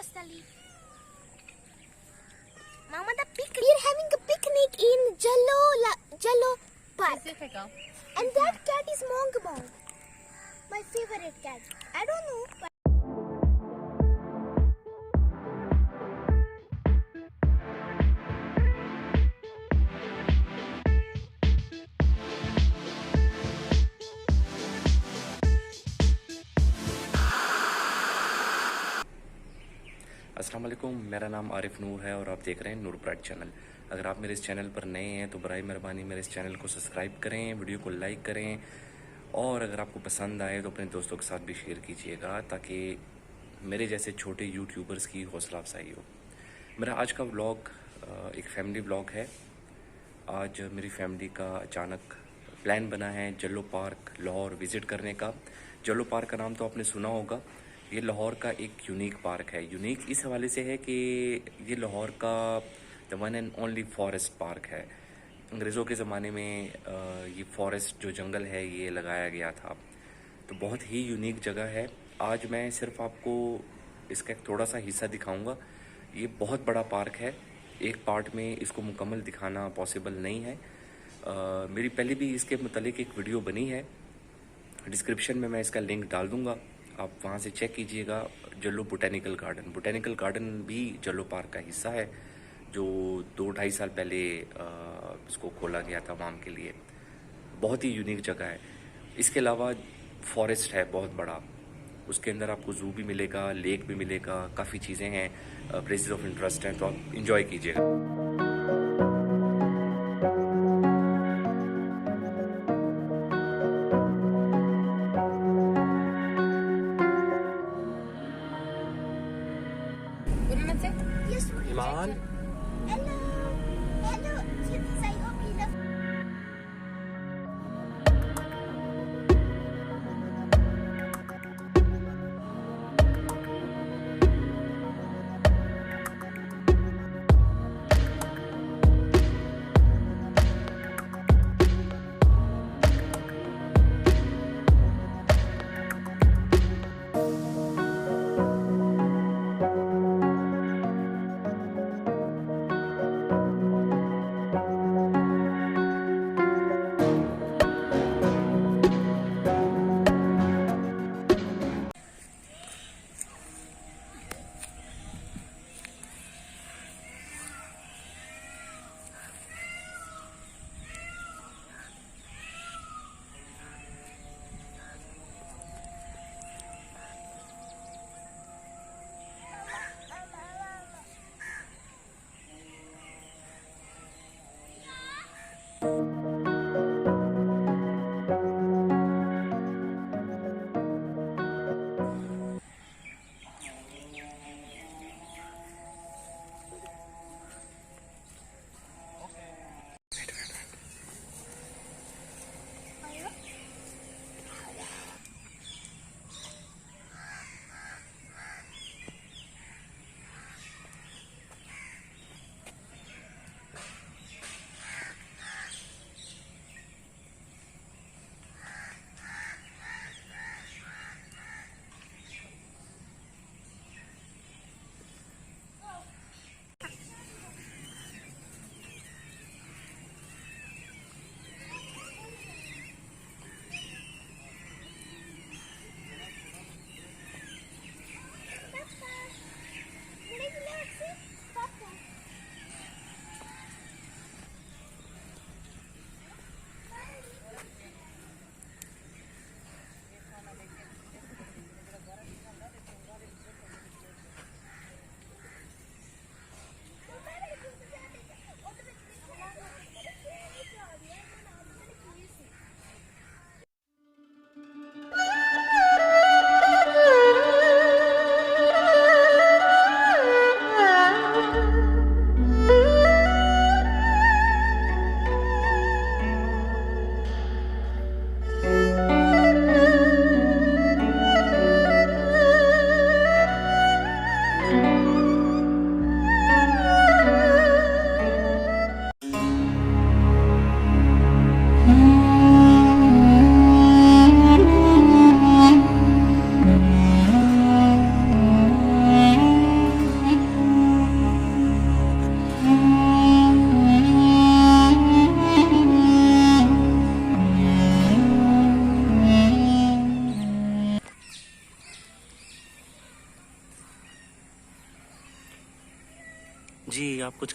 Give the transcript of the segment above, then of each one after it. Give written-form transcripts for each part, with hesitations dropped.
Australia. Mama, we're having a picnic in Jallo Park. And that cat is Mongabong. My favorite cat. I don't know. But अस्सलाम वालेकुम, मेरा नाम आरिफ नूर है और आप देख रहे हैं नूर ब्राइट चैनल। अगर आप मेरे इस चैनल पर नए हैं तो बराए मेहरबानी मेरे इस चैनल को सब्सक्राइब करें, वीडियो को लाइक करें और अगर आपको पसंद आए तो अपने दोस्तों के साथ भी शेयर कीजिएगा ताकि मेरे जैसे छोटे यूट्यूबर्स की हौसला अफजाई हो। मेरा आज का व्लॉग एक फैमिली व्लॉग है। आज मेरी फैमिली का अचानक प्लान बना है जल्लो पार्क लाहौर विज़िट करने का। जल्लो पार्क का नाम तो आपने सुना होगा। ये लाहौर का एक यूनिक पार्क है। यूनिक इस हवाले से है कि ये लाहौर का the one and only forest park है। अंग्रेज़ों के ज़माने में ये फॉरेस्ट जो जंगल है ये लगाया गया था, तो बहुत ही यूनिक जगह है। आज मैं सिर्फ आपको इसका एक थोड़ा सा हिस्सा दिखाऊंगा। ये बहुत बड़ा पार्क है, एक पार्ट में इसको मुकम्मल दिखाना पॉसिबल नहीं है। मेरी पहले भी इसके मुतालिक एक वीडियो बनी है, डिस्क्रिप्शन में मैं इसका लिंक डाल दूँगा, आप वहाँ से चेक कीजिएगा। जल्लो बोटेनिकल गार्डन भी जल्लो पार्क का हिस्सा है, जो 2-2.5 साल पहले इसको खोला गया था आवाम के लिए। बहुत ही यूनिक जगह है। इसके अलावा फॉरेस्ट है बहुत बड़ा, उसके अंदर आपको ज़ू भी मिलेगा, लेक भी मिलेगा, काफ़ी चीज़ें हैं, प्लेसेस ऑफ इंटरेस्ट हैं, तो आप इंजॉय कीजिएगा। yes, what is Iman? it? Hello. Hello, cuties. I hope you love.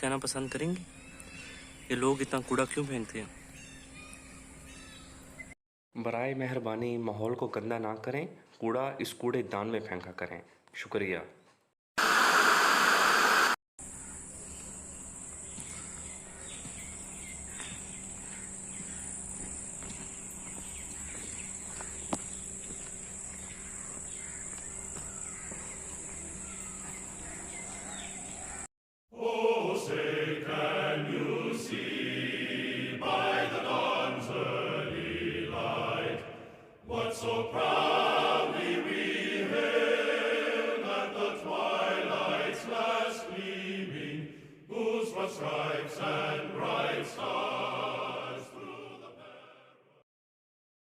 कहना पसंद करेंगे? ये लोग इतना कूड़ा क्यों फेंकते हैं? बराए मेहरबानी माहौल को गंदा ना करें, कूड़ा इस कूड़ेदान में फेंका करें। शुक्रिया। What so proudly we hailed at the twilight's last gleaming, whose broad stripes and bright stars